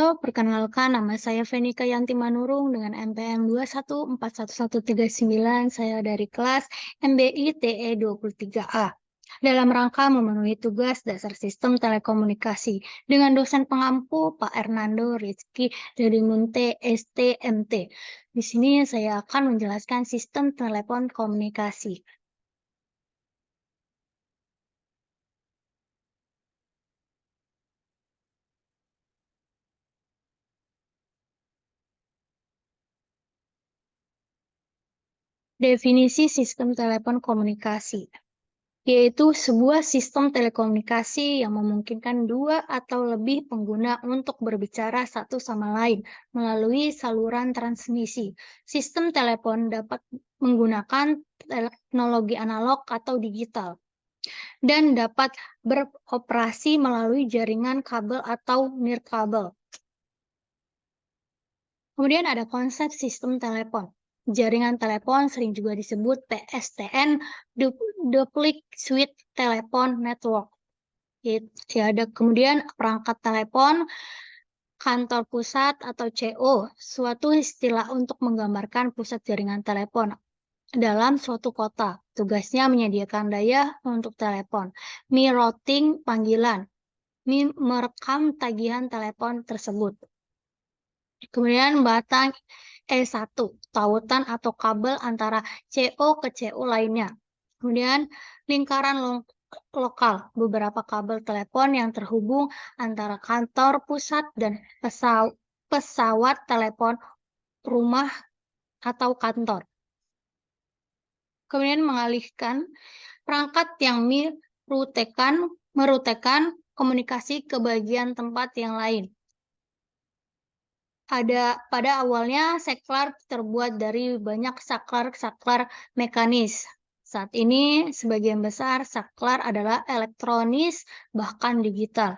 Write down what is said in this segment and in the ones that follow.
Halo, perkenalkan nama saya Fenika Yanti Manurung dengan NPM 2141139. Saya dari kelas MBI TE 23A. Dalam rangka memenuhi tugas dasar sistem telekomunikasi dengan dosen pengampu Pak Hernando Rizky dari Munte STMT. Di sini saya akan menjelaskan sistem telepon komunikasi. Definisi sistem telepon komunikasi, yaitu sebuah sistem telekomunikasi yang memungkinkan dua atau lebih pengguna untuk berbicara satu sama lain melalui saluran transmisi. Sistem telepon dapat menggunakan teknologi analog atau digital dan dapat beroperasi melalui jaringan kabel atau nirkabel. Kemudian ada konsep sistem telepon. Jaringan telepon sering juga disebut PSTN, Duplex Switch Telephone Network. Ya, ada kemudian perangkat telepon, kantor pusat atau CO, suatu istilah untuk menggambarkan pusat jaringan telepon dalam suatu kota. Tugasnya menyediakan daya untuk telepon. Routing panggilan, merekam tagihan telepon tersebut. Kemudian batang E1, tautan atau kabel antara CO ke CO lainnya. Kemudian lingkaran lokal, beberapa kabel telepon yang terhubung antara kantor pusat dan pesawat telepon rumah atau kantor. Kemudian mengalihkan perangkat yang merutekan komunikasi ke bagian tempat yang lain. Pada awalnya saklar terbuat dari banyak saklar mekanis. Saat ini sebagian besar saklar adalah elektronis bahkan digital.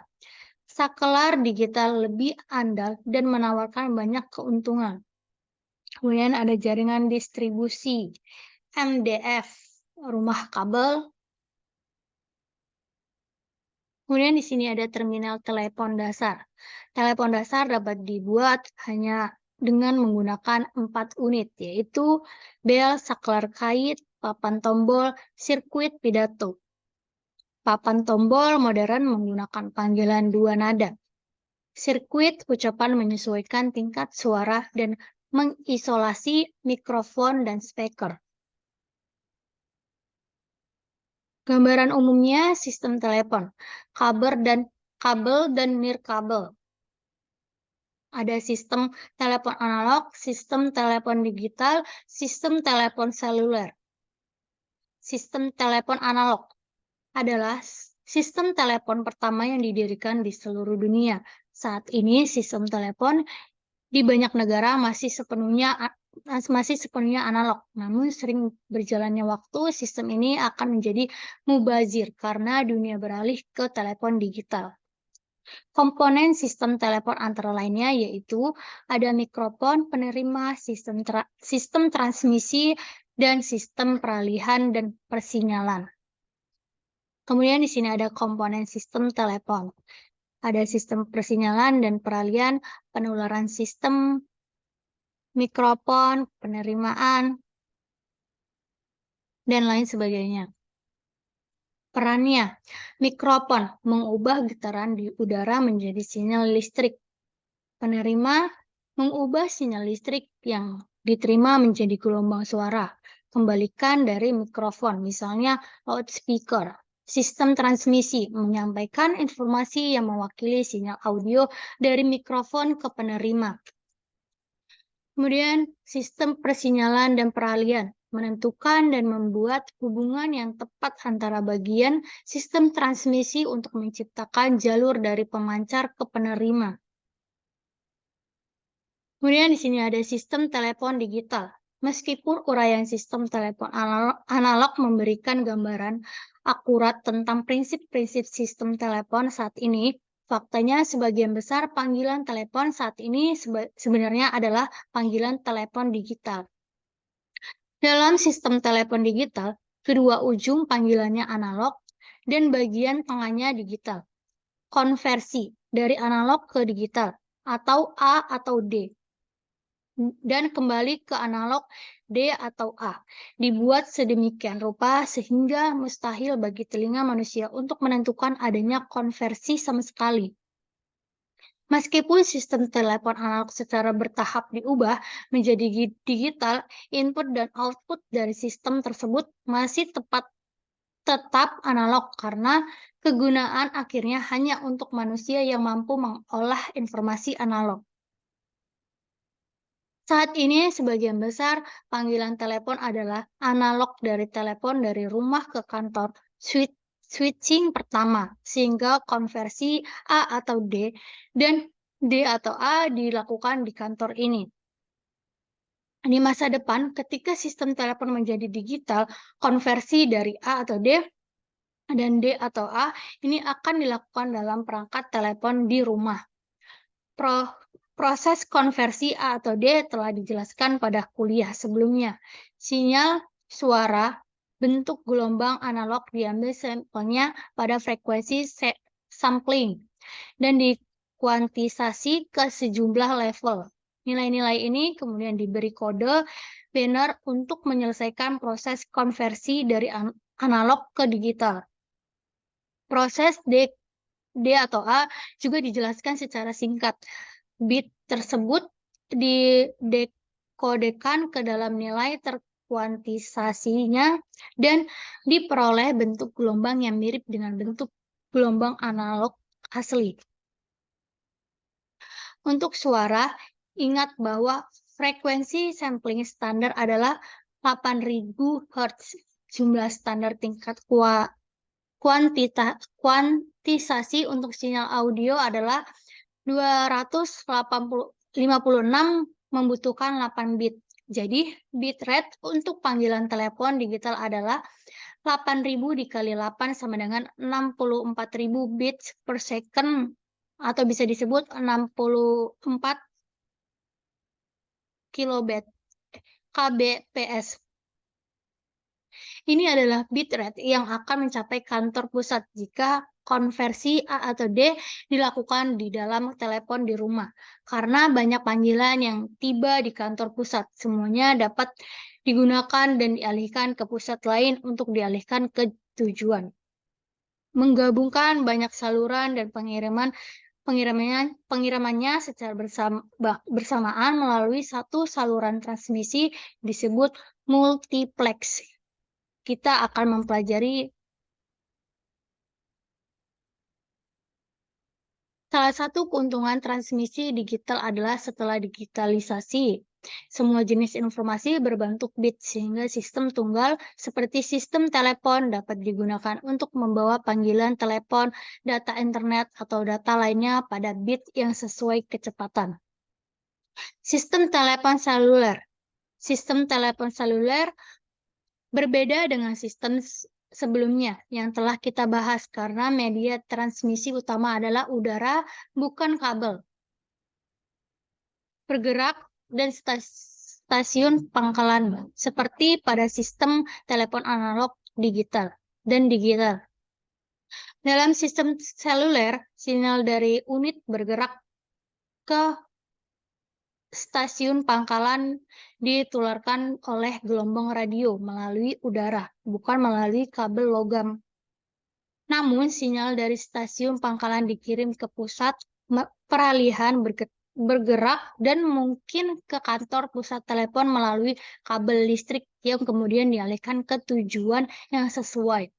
Saklar digital lebih andal dan menawarkan banyak keuntungan. Kemudian ada jaringan distribusi MDF, rumah kabel. Kemudian di sini ada terminal telepon dasar. Telepon dasar dapat dibuat hanya dengan menggunakan 4 unit, yaitu bel, saklar kait, papan tombol, sirkuit pidato. Papan tombol modern menggunakan panggilan 2 nada. Sirkuit ucapan menyesuaikan tingkat suara dan mengisolasi mikrofon dan speaker. Gambaran umumnya sistem telepon, kabel dan nirkabel. Ada sistem telepon analog, sistem telepon digital, sistem telepon seluler. Sistem telepon analog adalah sistem telepon pertama yang didirikan di seluruh dunia. Saat ini sistem telepon di banyak negara masih sepenuhnya analog. Namun sering berjalannya waktu, sistem ini akan menjadi mubazir karena dunia beralih ke telepon digital. Komponen sistem telepon antara lainnya yaitu ada mikrofon penerima, sistem transmisi, dan sistem peralihan dan persinyalan. Kemudian di sini ada komponen sistem telepon. Ada sistem persinyalan dan peralihan, penularan sistem, mikrofon, penerimaan, dan lain sebagainya. Perannya, mikrofon mengubah getaran di udara menjadi sinyal listrik. Penerima mengubah sinyal listrik yang diterima menjadi gelombang suara. Kembalikan dari mikrofon, misalnya loudspeaker. Sistem transmisi menyampaikan informasi yang mewakili sinyal audio dari mikrofon ke penerima. Kemudian sistem persinyalan dan peralihan menentukan dan membuat hubungan yang tepat antara bagian sistem transmisi untuk menciptakan jalur dari pemancar ke penerima. Kemudian di sini ada sistem telepon digital. Meskipun uraian sistem telepon analog memberikan gambaran akurat tentang prinsip-prinsip sistem telepon saat ini, faktanya sebagian besar panggilan telepon saat ini sebenarnya adalah panggilan telepon digital. Dalam sistem telepon digital, kedua ujung panggilannya analog dan bagian tengahnya digital. Konversi dari analog ke digital atau A atau D, dan kembali ke analog D atau A. Dibuat sedemikian rupa sehingga mustahil bagi telinga manusia untuk menentukan adanya konversi sama sekali. Meskipun sistem telepon analog secara bertahap diubah menjadi digital, input dan output dari sistem tersebut masih tetap analog karena kegunaan akhirnya hanya untuk manusia yang mampu mengolah informasi analog. Saat ini, sebagian besar panggilan telepon adalah analog dari telepon dari rumah ke kantor, switching pertama, sehingga konversi A atau D dan D atau A dilakukan di kantor ini. Di masa depan, ketika sistem telepon menjadi digital, konversi dari A atau D dan D atau A ini akan dilakukan dalam perangkat telepon di rumah. Proses konversi A atau D telah dijelaskan pada kuliah sebelumnya. Sinyal suara bentuk gelombang analog diambil sampelnya pada frekuensi sampling dan dikuantisasi ke sejumlah level. Nilai-nilai ini kemudian diberi kode binary untuk menyelesaikan proses konversi dari analog ke digital. Proses D atau A juga dijelaskan secara singkat. Bit tersebut dikodekan ke dalam nilai terkuantisasinya dan diperoleh bentuk gelombang yang mirip dengan bentuk gelombang analog asli. Untuk suara, ingat bahwa frekuensi sampling standar adalah 8.000 Hz. Jumlah standar tingkat kuantisasi untuk sinyal audio adalah 256 membutuhkan 8 bit. Jadi, bitrate untuk panggilan telepon digital adalah 8.000 dikali 8 sama dengan 64.000 bits per second atau bisa disebut 64 kbps. Ini adalah bitrate yang akan mencapai kantor pusat jika konversi A atau D dilakukan di dalam telepon di rumah. Karena banyak panggilan yang tiba di kantor pusat, semuanya dapat digunakan dan dialihkan ke pusat lain untuk dialihkan ke tujuan. Menggabungkan banyak saluran dan pengirimannya secara bersamaan melalui satu saluran transmisi disebut multiplex. Kita akan mempelajari salah satu keuntungan transmisi digital adalah setelah digitalisasi, semua jenis informasi berbentuk bit sehingga sistem tunggal seperti sistem telepon dapat digunakan untuk membawa panggilan telepon, data internet, atau data lainnya pada bit yang sesuai kecepatan. Sistem telepon seluler. Sistem telepon seluler berbeda dengan sistem sebelumnya yang telah kita bahas karena media transmisi utama adalah udara, bukan kabel. Bergerak dan stasiun pangkalan seperti pada sistem telepon analog digital. Dalam sistem seluler, sinyal dari unit bergerak ke stasiun pangkalan ditularkan oleh gelombang radio melalui udara, bukan melalui kabel logam. Namun, sinyal dari stasiun pangkalan dikirim ke pusat peralihan bergerak dan mungkin ke kantor pusat telepon melalui kabel listrik yang kemudian dialihkan ke tujuan yang sesuai.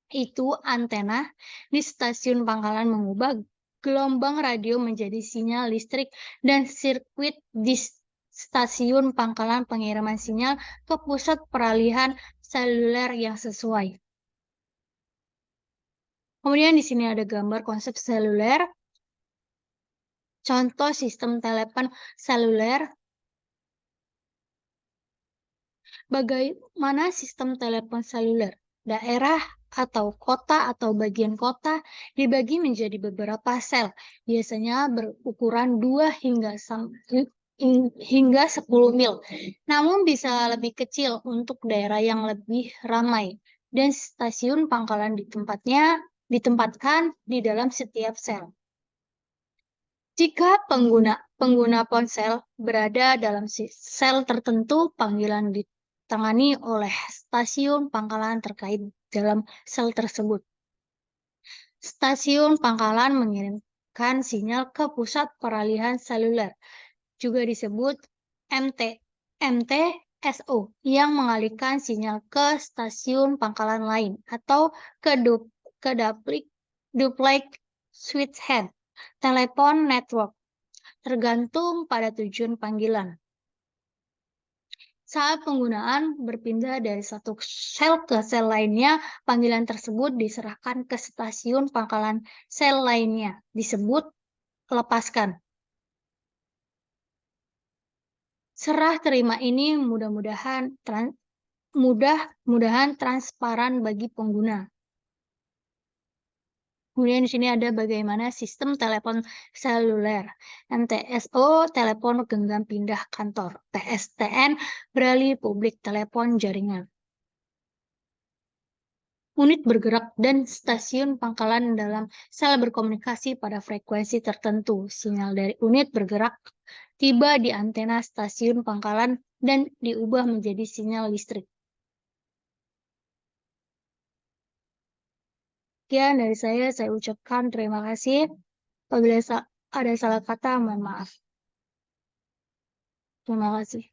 Itu antena di stasiun pangkalan mengubah gelombang radio menjadi sinyal listrik dan sirkuit di stasiun pangkalan pengiriman sinyal ke pusat peralihan seluler yang sesuai. Kemudian di sini ada gambar konsep seluler. Contoh sistem telepon seluler. Bagaimana sistem telepon seluler? Daerah atau kota atau bagian kota dibagi menjadi beberapa sel, biasanya berukuran 2 hingga 10 mil. Namun bisa lebih kecil untuk daerah yang lebih ramai, dan stasiun pangkalan ditempatkan di dalam setiap sel. Jika pengguna ponsel berada dalam sel tertentu, panggilan ditangani oleh stasiun pangkalan terkait dalam sel tersebut. Stasiun pangkalan mengirimkan sinyal ke pusat peralihan seluler, juga disebut MTSO, yang mengalihkan sinyal ke stasiun pangkalan lain atau ke duplex switchhead telepon network, tergantung pada tujuan panggilan. Saat penggunaan berpindah dari satu sel ke sel lainnya, panggilan tersebut diserahkan ke stasiun pangkalan sel lainnya, disebut lepaskan. Serah terima ini mudah-mudahan transparan bagi pengguna. Kemudian di sini ada bagaimana sistem telepon seluler. MTSO, telepon genggam pindah kantor. PSTN, beralih publik telepon jaringan. Unit bergerak dan stasiun pangkalan dalam sel berkomunikasi pada frekuensi tertentu. Sinyal dari unit bergerak tiba di antena stasiun pangkalan dan diubah menjadi sinyal listrik. Sekian dari saya ucapkan terima kasih. Apabila ada salah kata, mohon maaf. Terima kasih.